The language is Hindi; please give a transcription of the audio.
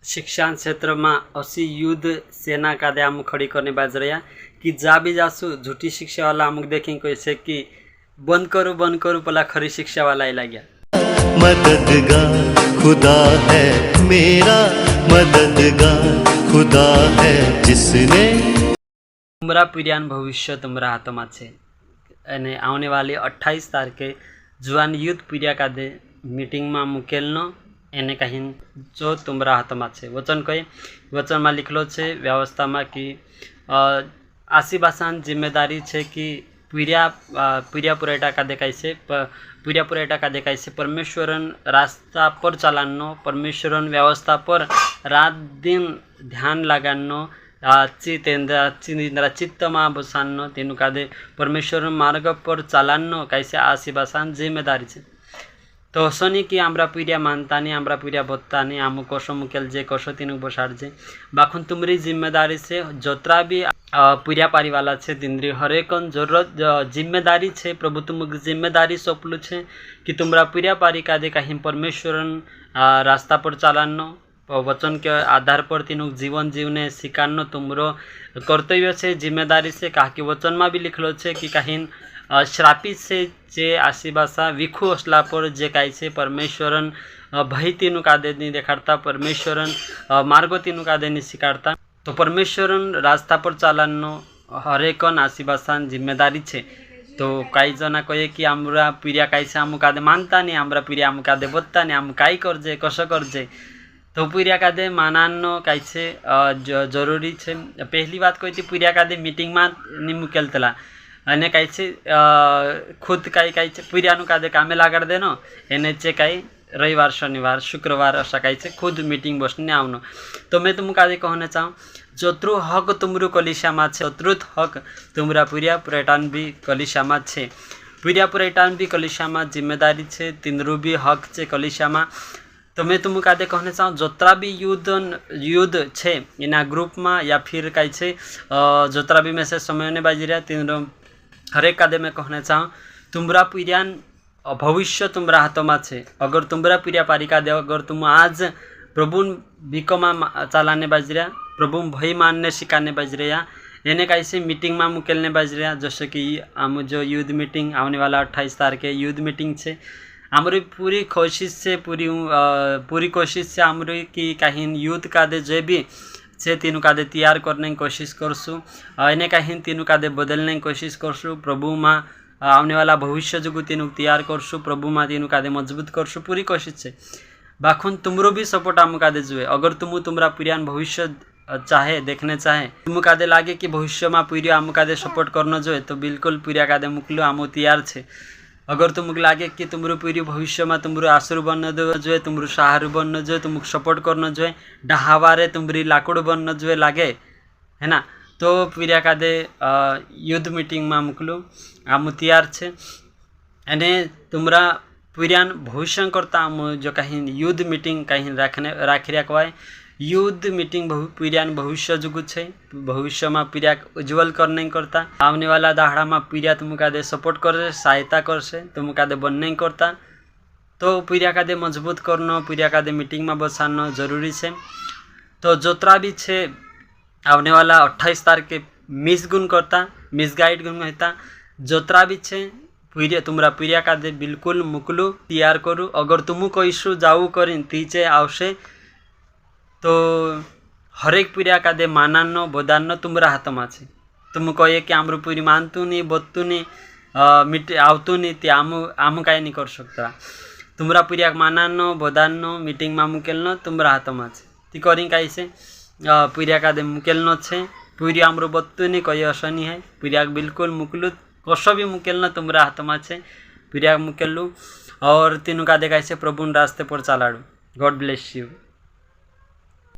शिक्षण क्षेत्र में असी युद्ध सेना का दे अमुक खड़ी करने बाज रहा कि जा भी जासू झूठी शिक्षा वाला अमुक देखें कैसे कि बंद करो पला खरी शिक्षा वाला ही लग गया। मददगार खुदा है मेरा, मददगार खुदा है जिसने तुम्हारा पीढ़ियान भविष्य तुम्हारा हाथ में छे। अने आने वाली 28 तारीखे जुआन युद्ध पीढ़िया का दे मीटिंग में मुकेलनो एने कहीं जो तुम्हारा हाथ में छे। वचन कही वचन में लिखलो छे व्यवस्था में कि आशीबासान जिम्मेदारी छे कि पीढ़िया पुरेटा का देखाय छे पीढ़िया पुरेटा का देखाय छे परमेश्वरन रास्ता पर चलानो, परमेश्वरन व्यवस्था पर रात दिन ध्यान लगानो, चित्त में बसानो, तेनु का दे परमेश्वर मार्ग पर चलानो कैसे आशीबासान जिम्मेदारी छे। तो असो नहीं कि आमरा पीढ़िया मानता नहीं, आमरा पीढ़िया बोलता नहीं, आमु कसो मुकेल जे कसो तीन बसाड़जे बाखुन तुम्हारी जिम्मेदारी से जोतरा भी पीढ़िया पारी वाला छे तिंद्री हरेकन जरूरत जिम्मेदारी छे। प्रभु तुमक जिम्मेदारी सौंपलू छे कि तुम्हारा पीढ़िया पारी का दे कहीं परमेश्वरन रास्ता पर चलानो, वचन के आधार पर तीनों जीवन जीवने सिखानो तुमरो कर्तव्य छे, जिम्मेदारी से। कहा कि वचन में भी लिखलो छे कि कहीं श्रापित से जे आशीबासा विखु असला पर जे काई छे परमेश्वरन भय तीनु का दे नहीं देखाड़ता, परमेश्वरन मार्ग तीनु का दे नहीं सिखाड़ता। तो परमेश्वरन रास्ता पर चालानो हरेकन आशीबासान जिम्मेदारी छे। तो कई जना कहे कि आमरा पीढ़िया काई छे आमु का दे मानता नहीं, आमरा पीढ़िया आमु का दे बोलता नहीं, आमु काई करजे कसो करजे। तो पीढ़िया का दे मानानो काई छे जरूरी छे। पहली बात कही थी पीढ़िया का दे मीटिंग में नहीं मुकेलतला अने काई छे खुद काई छे पीढ़ियानु का दे कामे लागाड़ देनो एने चे काई रविवार शनिवार शुक्रवार असा काई छे खुद मीटिंग बसने आवनो। तो मैं तुम का दे कहना चाहूँ जोत्रु हक तुमरु कलिशा में छे अतरुत हक तुमरा पीढ़िया पुरेटान भी कलिशा में छे। पीढ़िया पुरेटान भी कलिशा में जिम्मेदारी छे, तिनरु भी हक छे कलिशा में। तो मैं तुम का दे कहना चाहूँ जोतरा भी युद्ध छे इना ग्रुप में या फिर कई छे जोतरा भी मैसेज समय ने बाजी रहा तीनों हरेक का दे मैं कहना चाहूँ तुम्हारा पीढ़ियान भविष्य तुम्हारा हाथों में छे। अगर तुम्हारा पीढ़िया पारी का दे अगर तुम आज प्रभु बिकोमा चालाने बाज रहा, प्रभु भय मानने सिखाने बाज रहा, एने कैसे मीटिंग में मुकेलने बाज रहा। जैसे कि आम जो युद्ध मीटिंग आने वाला 28 तारीखे युद्ध मीटिंग छे हमारी पूरी कोशिश से पूरी कोशिश से हमारी कि कहीं युद्ध का दे जो भी से तीनों का दे तैयार करने की कोशिश करसु, इन्हें कहीं तीनों का दे बदलने की कोशिश करसु, प्रभु माँ आने वाला भविष्य जो तीनों तैयार करसु, प्रभु माँ तीनों का दे मजबूत करसु पूरी कोशिश से। बाखुन तुमरो भी सपोर्ट आम का दे जुए अगर तुम्हारा पीढ़ियान भविष्य चाहे देखने चाहे तुम का दे लागे कि भविष्य में पीढ़िया आम का दे सपोर्ट करना जो तो बिल्कुल पीढ़िया का दे मुकलो आमो तैयार छे। अगर तुमको लागे कि तुम्हारो पीढ़ी भविष्य में तुम्हारो आसरू बनना जो तुम्हारो सहारू बनना जो तुमको सपोर्ट करना जो डहावारे तुम्हारी लाकड़ बनना जो लागे है ना, तो पीढ़िया का दे युद्ध मीटिंग में मोकलू आम तैयार छे। अने तुम्हारा पीढ़ियान भविष्य करता आम जो कहीं युद्ध मीटिंग कहीं राखी रखवाय युद्ध मीटिंग पीढ़ियान भविष्य जुगु छे। भविष्य में पीढ़िया उज्जवल करने करता आने वाला दाहड़ा में पीढ़िया तुम का दे सपोर्ट कर सहायता कर से तुम का दे बनने करता। तो पीढ़िया का दे मजबूत करना पीढ़िया का दे मीटिंग में बसाना जरूरी है। तो जोतरा भी छे आने वाला 28 तारीखे मिस गुण करता मिस गाइड गुण होता जोतरा भी छे पीढ़िया तुम्हारा पीढ़िया का दे बिल्कुल मुकलू तैयार करूँ। अगर तुम कहीशु जाऊ करीन तीचे आवशे तो हरेक पीढ़िया का दे मानानो बोदानो तुम्हारा हाथ में छे। तुम कहे कि आमरू पीढ़ी मानतु नहीं बोतू नहीं मिट आवतु नहीं ते आम कहीं नहीं कर सकता। तुम्हारा पीढ़िया मानानो बोदानो मीटिंग में मुकेलनो तुम्हारा हाथ में छे। ती करी कहीं से पीढ़िया का दे मुकेलनो छे पीढ़ी आमरू बोतू नहीं कही असो नहीं है पीढ़िया बिल्कुल मुकलू कसो भी मुकेलनो तुम्हारा हाथ में छे पीढ़िया मुकेलू और तीनों का दे कैसे प्रभु रास्ते पर चलाड़ू। God bless you.